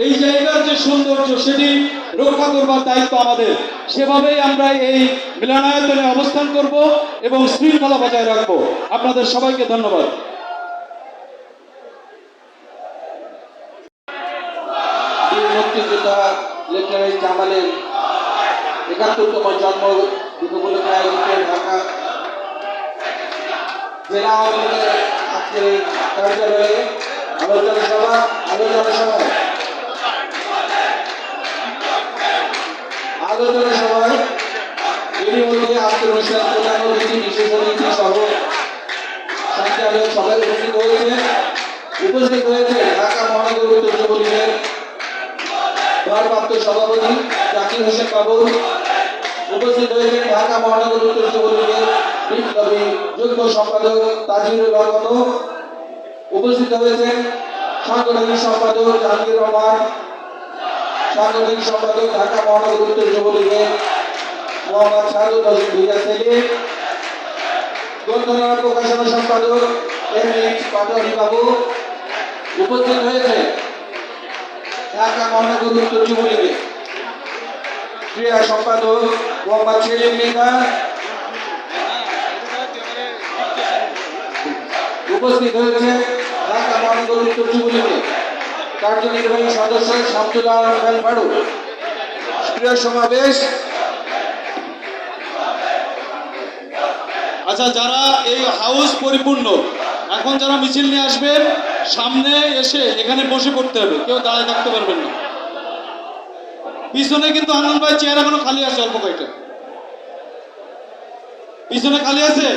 এই জায়গার যে সৌন্দর্য সেটি রক্ষা করবার দায়িত্ব আমাদের। সেভাবেই আমরা এই মিলনায়তনে অবস্থান করব এবং শৃঙ্খলা বজায় রাখব। আপনাদের সবাইকে ধন্যবাদ। মুক্তিযোদ্ধা লেফটেন্যান্ট জামালের ৭১তম জন্মদিন উপলক্ষে আয়োজিত ঢাকা জেলা আওয়ামী লীগের আজকের এই কার্যালয়ে আলোচনা সভায় এরই মধ্যে আজকের অনুষ্ঠান প্রধান অতিথি বিশেষ অতিথি সহ সঞ্চালক সবাই উপস্থিত হয়েছে ঢাকা মহানগর উত্তর যুবলীগের ভারপ্রাপ্ত সভাপতি জাকির হোসেন বাবুল, উপস্থিত হয়েছেন ঢাকা মহানগর উত্তর যুবলীগের বিপ্লবী যুগ্ম সম্পাদক তাজুরুল হক, উপস্থিত হয়েছেন সাংগঠনিক সম্পাদক জাহাঙ্গীর রহমান, সাংগঠনিক সম্পাদক ঢাকা মহানগর উত্তর যুবলীগের মোহাম্মদ সাদুল হোসেন ভুইয়া সেলিম, গ্রন্থনা প্রকাশনা সম্পাদক এম.এইচ. পাটোয়ারি বাবু, উপস্থিত হয়েছে ঢাকা মহানগর উত্তর যুবলীগের ক্রীড়া সম্পাদক মোহাম্মদ সেলিম মৃধা, উপস্থিত হয়েছে ঢাকা মহানগর উত্তর যুবলীগের কার্যনির্বাহী সদস্য শামসুল্লাহ খান ফারুক। ক্রীড়া সমাবেশ। আচ্ছা, যারা এই হাউস পরিপূর্ণ, এখন যারা মিছিল নিয়ে আসবেন সামনে এসে এখানে বসে পড়তে হবে, কেউ দাঁড়ায় থাকতে পারবেন না। পিছনে কিন্তু আনন্দ ভাই চেয়ার এখনো খালি আছে, অল্প কয়েকটা পিছনে খালি আছে,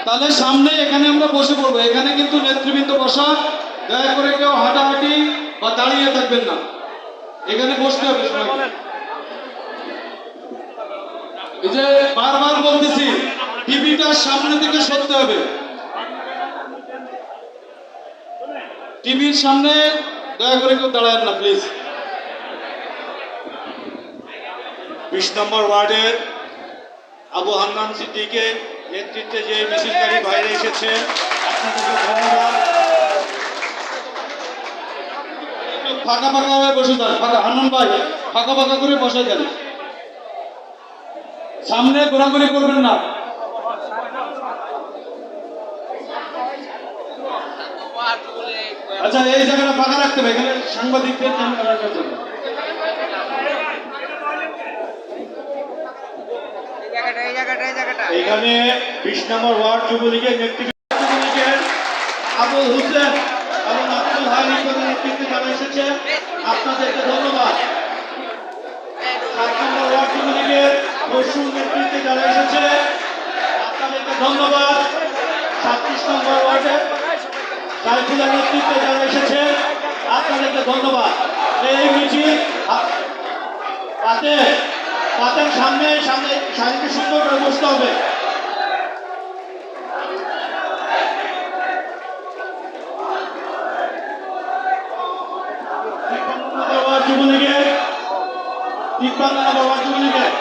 তাহলে সামনে এখানে আমরা বসে পড়বো। এখানে কিন্তু নেতৃবৃন্দ বসা, দয়া করে কেউ হাঁটাহাঁটি বা দাঁড়িয়ে থাকবেন না, এখানে বসতে হবে সবাইকে। এই যে বারবার বলতেছি, টিভিটা সামনে থেকে সরতে হবে, টিভির সামনে দয়া করে কেউ দাঁড়ায় না প্লিজ। ২০ নম্বর ওয়ার্ডের আবু হান্নান সিদ্দিকের নেতৃত্বে যে মিছিলকারী বাইরে এসেছে, আপনাদেরকে ধন্যবাদ। ফাঁকা ফাঁকা হয়ে বসে যান, ফাঁকা হান্নান ভাই ফাঁকা ফাঁকা করে বসে যান, সামনে ঘোরাঘুরি করবেন না। আচ্ছা, এই জায়গাটা ফাঁকা রাখতে হবে, এখানে সাংবাদিকদের রাখার জন্য। এখানে ২০ নম্বর ওয়ার্ড যুবলীগের যুবলীগের আবুল হোসেন এবং আব্দুল হালিমের নেতৃত্বে যারা এসেছে, আপনাদেরকে ধন্যবাদ। ৭ নম্বর ওয়ার্ড যুবলীগের বসুর নেতৃত্বে যারা এসেছে, আপনাদেরকে ধন্যবাদ। ৩৭ নম্বর ওয়ার্ডের সাইফুলের নেতৃত্বে যারা এসেছে, আপনাদেরকে ধন্যবাদ। এই মিছিল পাতের সামনে সারিতে সুন্দর করে বসতে হবে। যুবলীগের ৫৩ নম্বর ওয়ার্ড যুবলীগের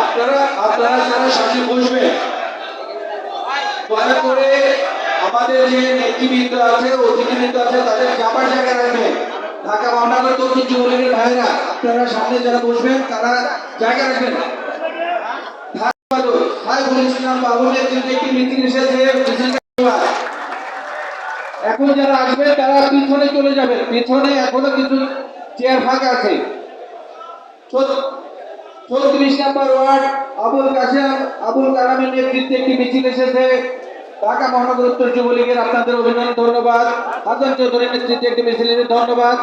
আপনারা যারা সামনে বসবেন, দয়া করে আমাদের যে নেতৃবৃন্দ আছে, অতিথিবৃন্দ আছে, তাদের যাবার জায়গা রাখবেন। ঢাকা মহানগর দক্ষিণ যুবলীগের ভাইরা, আপনারা সামনে যারা বসবেন তারা জায়গা রাখবেন। সাইফুল ইসলাম বাবুর নেতৃত্বে একটি মিছিল এসেছে। এখন যারা আসবে তারা পিছনে চলে যাবেন, পিছনে এখনো কিছু চেয়ার ফাঁকা আছে। ৩৬ নম্বর ওয়ার্ড আবুল কালামের নেতৃত্বে একটি মিছিল এসেছে ঢাকা মহানগর উত্তর যুবলীগের, আপনাদের অভিনন্দন, ধন্যবাদ। হাসান চৌধুরীর নেতৃত্বে একটি মিছিল এসেছে, ধন্যবাদ।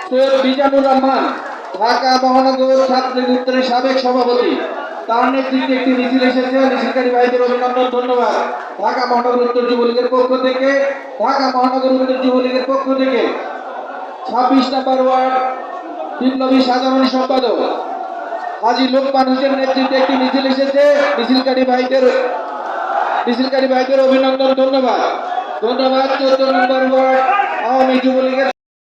সৈয়দ বিজানুর রহমান ঢাকা মহানগর ছাত্রলীগ উত্তরের সাবেক সভাপতি, তার নেতৃত্বে একটি মিছিল এসেছে। মিছিলকারী ভাইদের অভিনন্দন, ধন্যবাদ। ঢাকা মহানগর উত্তর যুবলীগের পক্ষ থেকে ২৬ নম্বর ওয়ার্ড বিপ্লবী সাধারণ সম্পাদক হাজী লোকমান হোসেন নেতৃত্বে একটি মিছিল এসেছে। মিছিলকারী ভাইদের অভিনন্দন, ধন্যবাদ। ১৪ নম্বর ওয়ার্ড আওয়ামী যুবলীগের